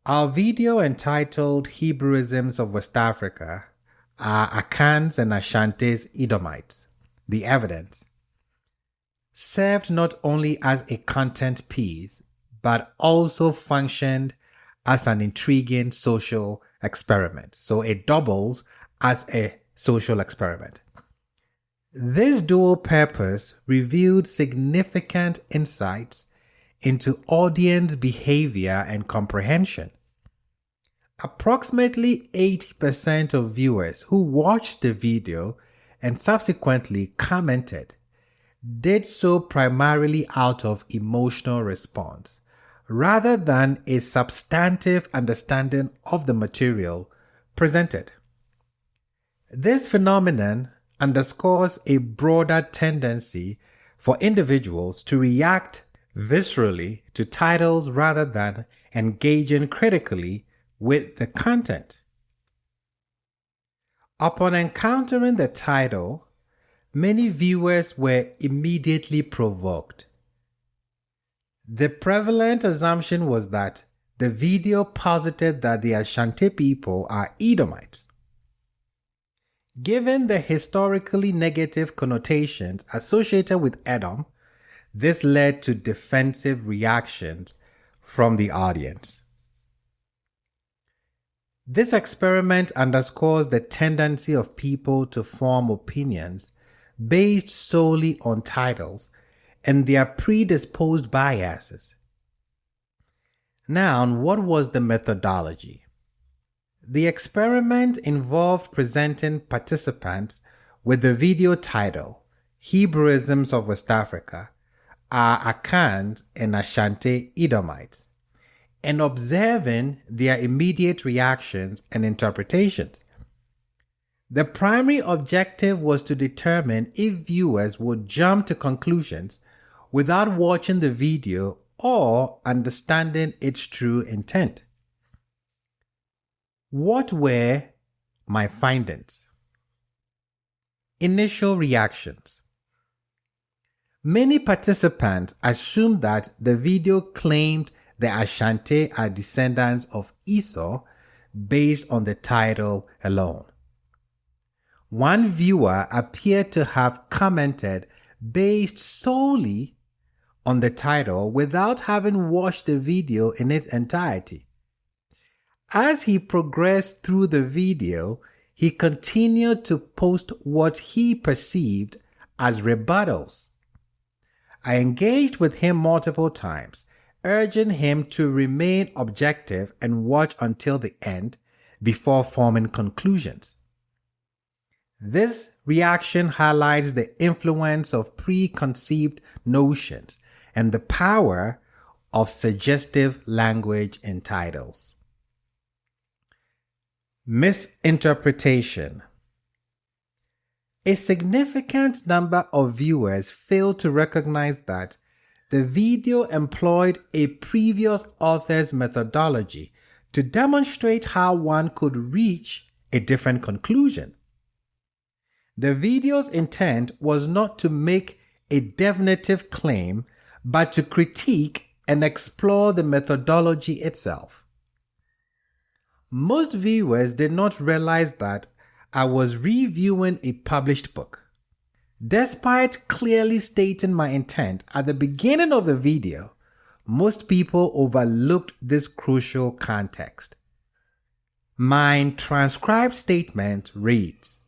Our video entitled Hebrewisms of West Africa are Akans and Ashanti's Edomites, the evidence, served not only as a content piece, but also functioned as an intriguing social experiment. So it doubles as a social experiment. This dual purpose revealed significant insights into audience behavior and comprehension. Approximately 80% of viewers who watched the video and subsequently commented did so primarily out of emotional response, rather than a substantive understanding of the material presented. This phenomenon underscores a broader tendency for individuals to react viscerally to titles rather than engaging critically with the content. Upon encountering the title, many viewers were immediately provoked. The prevalent assumption was that the video posited that the Ashanti people are Edomites. Given the historically negative connotations associated with Edom, this led to defensive reactions from the audience. This experiment underscores the tendency of people to form opinions based solely on titles and their predisposed biases. Now, what was the methodology? The experiment involved presenting participants with the video title, Hebrewisms of West Africa, are Akans and Ashanti Edomites, and observing their immediate reactions and interpretations. The primary objective was to determine if viewers would jump to conclusions without watching the video or understanding its true intent. What were my findings? Initial reactions. Many participants assumed that the video claimed the Ashanti are descendants of Esau based on the title alone. One viewer appeared to have commented based solely on the title without having watched the video in its entirety. As he progressed through the video, he continued to post what he perceived as rebuttals. I engaged with him multiple times, urging him to remain objective and watch until the end before forming conclusions. This reaction highlights the influence of preconceived notions and the power of suggestive language in titles. Misinterpretation. A significant number of viewers failed to recognize that the video employed a previous author's methodology to demonstrate how one could reach a different conclusion. The video's intent was not to make a definitive claim, but to critique and explore the methodology itself. Most viewers did not realize that I was reviewing a published book. Despite clearly stating my intent at the beginning of the video, most people overlooked this crucial context. My transcribed statement reads,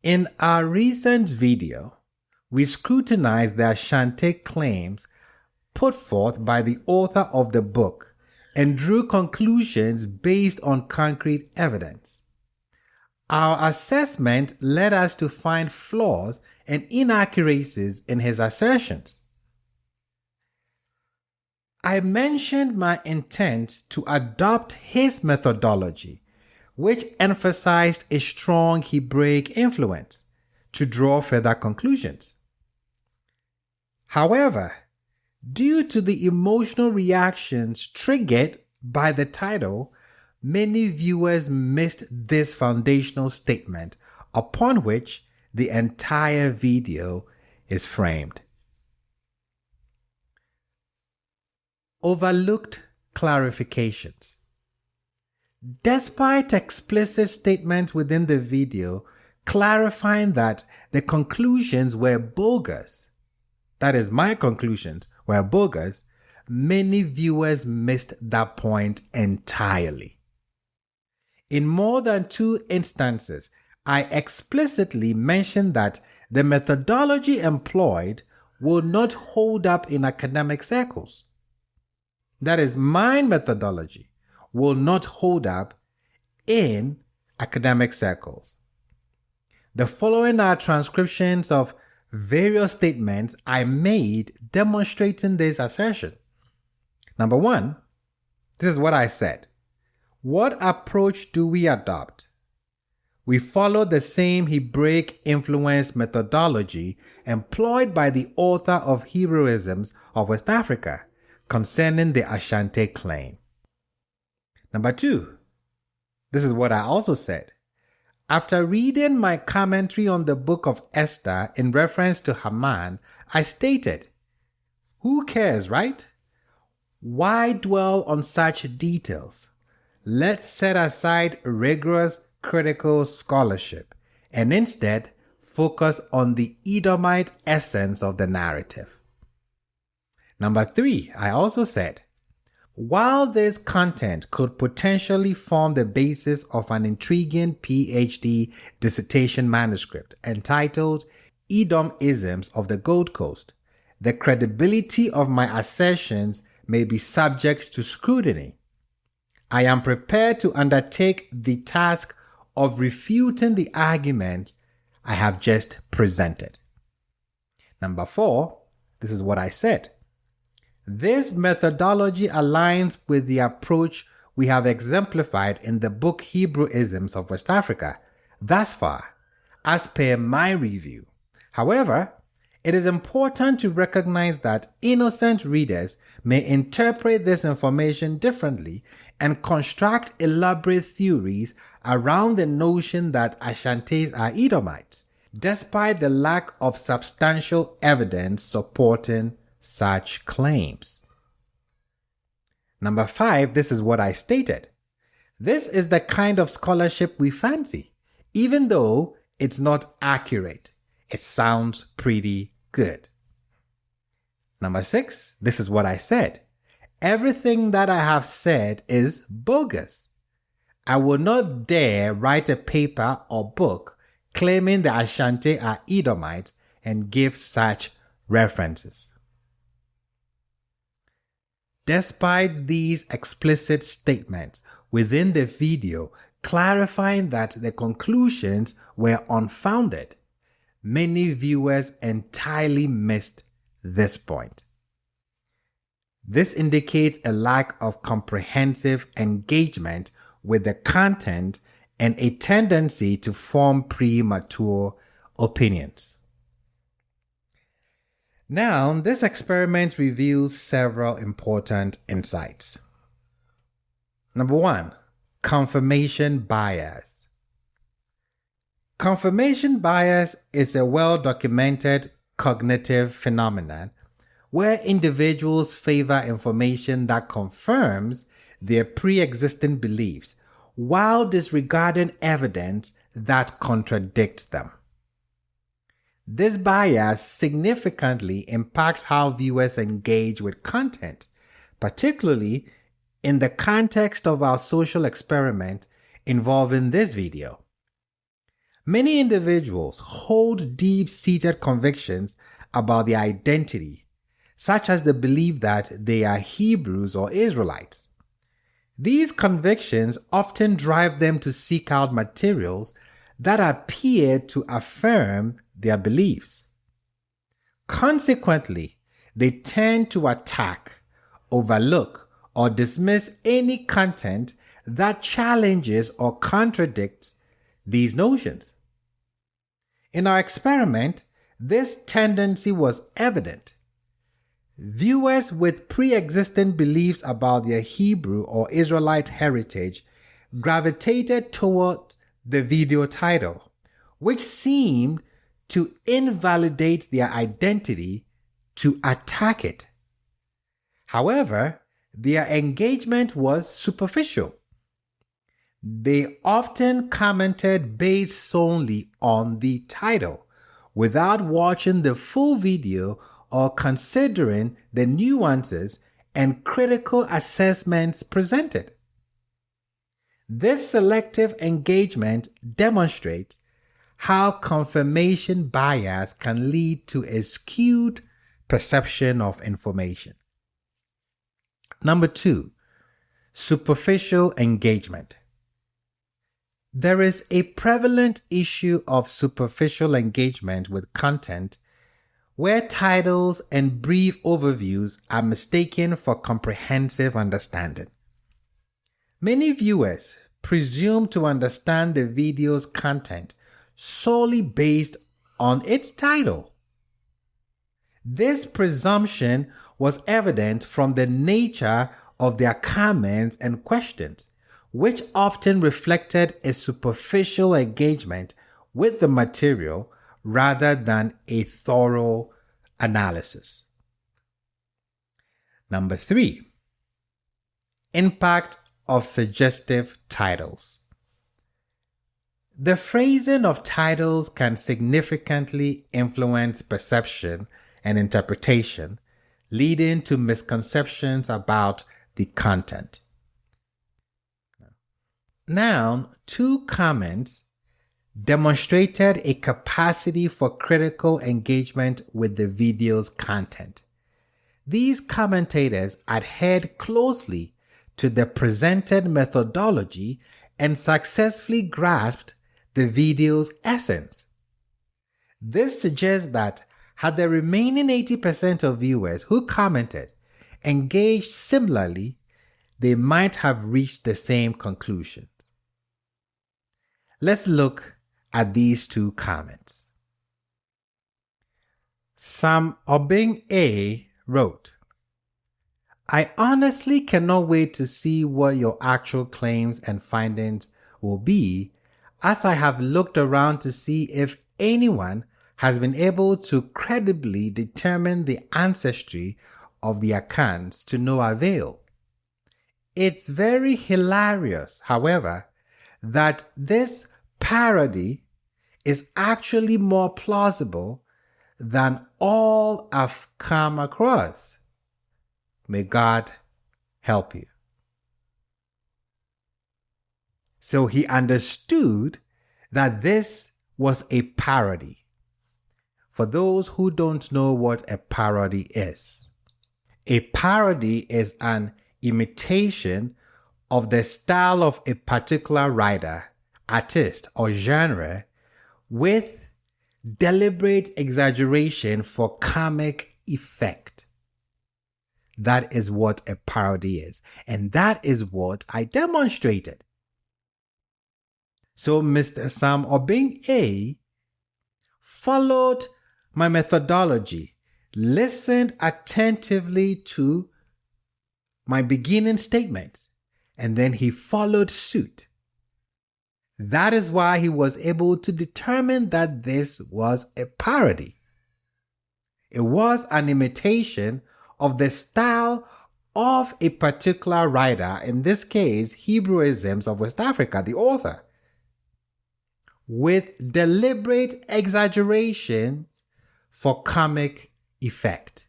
"In our recent video, we scrutinized the Ashanti claims put forth by the author of the book and drew conclusions based on concrete evidence. Our assessment led us to find flaws and inaccuracies in his assertions." I mentioned my intent to adopt his methodology, which emphasized a strong Hebraic influence, to draw further conclusions. However, due to the emotional reactions triggered by the title, many viewers missed this foundational statement upon which the entire video is framed. Overlooked clarifications. Despite explicit statements within the video clarifying that the conclusions were bogus, that is, my conclusions were bogus, many viewers missed that point entirely. In more than 2 instances, I explicitly mentioned that the methodology employed will not hold up in academic circles. That is, my methodology will not hold up in academic circles. The following are transcriptions of various statements I made demonstrating this assertion. Number 1, this is what I said. What approach do we adopt? We follow the same Hebraic-influenced methodology employed by the author of Hebrewisms of West Africa concerning the Ashanti claim. Number 2, this is what I also said. After reading my commentary on the book of Esther in reference to Haman, I stated, "Who cares, right? Why dwell on such details? Let's set aside rigorous critical scholarship and instead focus on the Edomite essence of the narrative." Number 3, I also said, while this content could potentially form the basis of an intriguing PhD dissertation manuscript entitled Edomisms of the Gold Coast, the credibility of my assertions may be subject to scrutiny. I am prepared to undertake the task of refuting the arguments I have just presented. Number 4, this is what I said. This methodology aligns with the approach we have exemplified in the book Hebrewisms of West Africa thus far, as per my review. However, it is important to recognize that innocent readers may interpret this information differently and construct elaborate theories around the notion that Ashantis are Edomites, despite the lack of substantial evidence supporting such claims. Number 5, this is what I stated. This is the kind of scholarship we fancy, even though it's not accurate. It sounds pretty good. Number 6, this is what I said. Everything that I have said is bogus. I will not dare write a paper or book claiming the Ashanti are Edomites and give such references. Despite these explicit statements within the video clarifying that the conclusions were unfounded, many viewers entirely missed this point. This indicates a lack of comprehensive engagement with the content and a tendency to form premature opinions. Now, this experiment reveals several important insights. Number 1, confirmation bias. Confirmation bias is a well-documented cognitive phenomenon where individuals favor information that confirms their pre-existing beliefs while disregarding evidence that contradicts them. This bias significantly impacts how viewers engage with content, particularly in the context of our social experiment involving this video. Many individuals hold deep-seated convictions about their identity, such as the belief that they are Hebrews or Israelites. These convictions often drive them to seek out materials that appear to affirm their beliefs. Consequently, they tend to attack, overlook, or dismiss any content that challenges or contradicts these notions. In our experiment, this tendency was evident. Viewers with pre-existing beliefs about their Hebrew or Israelite heritage gravitated toward the video title, which seemed to invalidate their identity, to attack it. However, their engagement was superficial. They often commented based solely on the title, without watching the full video or considering the nuances and critical assessments presented. This selective engagement demonstrates how confirmation bias can lead to a skewed perception of information. Number 2, superficial engagement. There is a prevalent issue of superficial engagement with content where titles and brief overviews are mistaken for comprehensive understanding. Many viewers presume to understand the video's content solely based on its title. This presumption was evident from the nature of their comments and questions, which often reflected a superficial engagement with the material rather than a thorough analysis. Number 3, impact of suggestive titles. The phrasing of titles can significantly influence perception and interpretation, leading to misconceptions about the content. Now, 2 comments demonstrated a capacity for critical engagement with the video's content. These commentators adhered closely to the presented methodology and successfully grasped the video's essence. This suggests that had the remaining 80% of viewers who commented engaged similarly, they might have reached the same conclusion. Let's look at these 2 comments. Sam Obing A wrote, "I honestly cannot wait to see what your actual claims and findings will be, as I have looked around to see if anyone has been able to credibly determine the ancestry of the Akans to no avail. It's very hilarious, however, that this parody is actually more plausible than all I've come across. May God help you." So he understood that this was a parody. For those who don't know what a parody is, a parody is an imitation of the style of a particular writer, artist, or genre with deliberate exaggeration for comic effect. That is what a parody is, and that is what I demonstrated. So Mr. Sam Obing A followed my methodology, listened attentively to my beginning statements, and then he followed suit. That is why he was able to determine that this was a parody. It was an imitation of the style of a particular writer, in this case, Hebrewisms of West Africa, the author, with deliberate exaggerations for comic effect.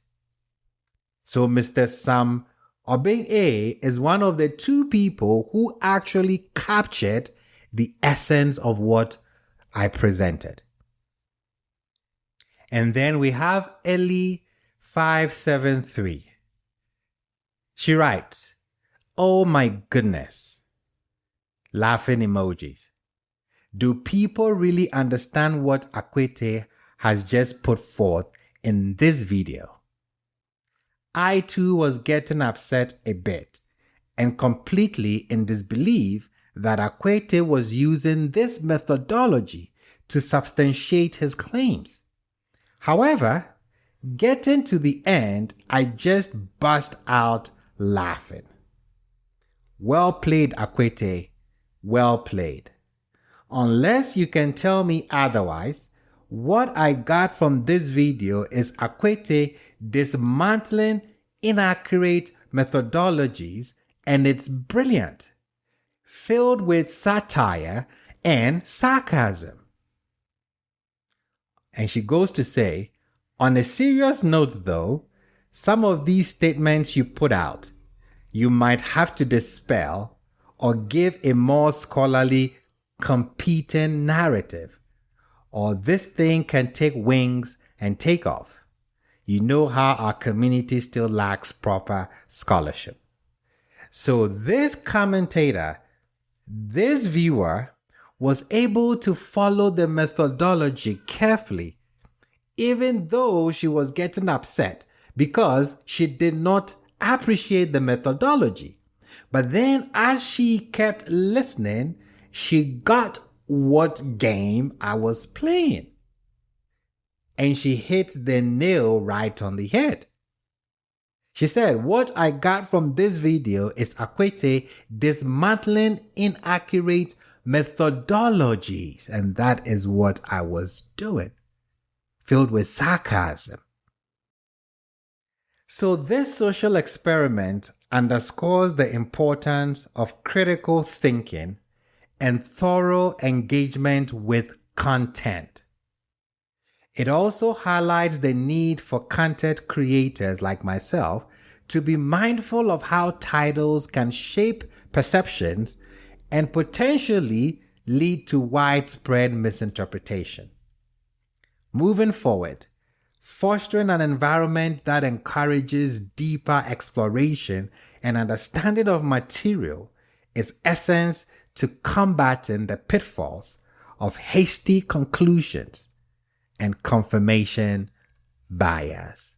So Mr. Sam Obing A is one of the 2 people who actually captured the essence of what I presented. And then we have Ellie 573. She writes, "Oh my goodness." Laughing emojis. Do people really understand what Akwetey has just put forth in this video? I too was getting upset a bit and completely in disbelief that Akwetey was using this methodology to substantiate his claims. However, getting to the end, I just burst out laughing. Well played, Akwetey. Well played. Unless you can tell me otherwise, what I got from this video is Akwetey dismantling inaccurate methodologies, and it's brilliant, filled with satire and sarcasm. And she goes to say, on a serious note though, some of these statements you put out, you might have to dispel or give a more scholarly, competent narrative, or this thing can take wings and take off. You know how our community still lacks proper scholarship. So this commentator, this viewer, was able to follow the methodology carefully, even though she was getting upset because she did not appreciate the methodology. But then as she kept listening, she got what game I was playing. And she hit the nail right on the head. She said, what I got from this video is Akwetey dismantling inaccurate methodologies. And that is what I was doing, filled with sarcasm. So this social experiment underscores the importance of critical thinking and thorough engagement with content. It also highlights the need for content creators like myself to be mindful of how titles can shape perceptions and potentially lead to widespread misinterpretation. Moving forward, fostering an environment that encourages deeper exploration and understanding of material is essence to combating the pitfalls of hasty conclusions and confirmation bias.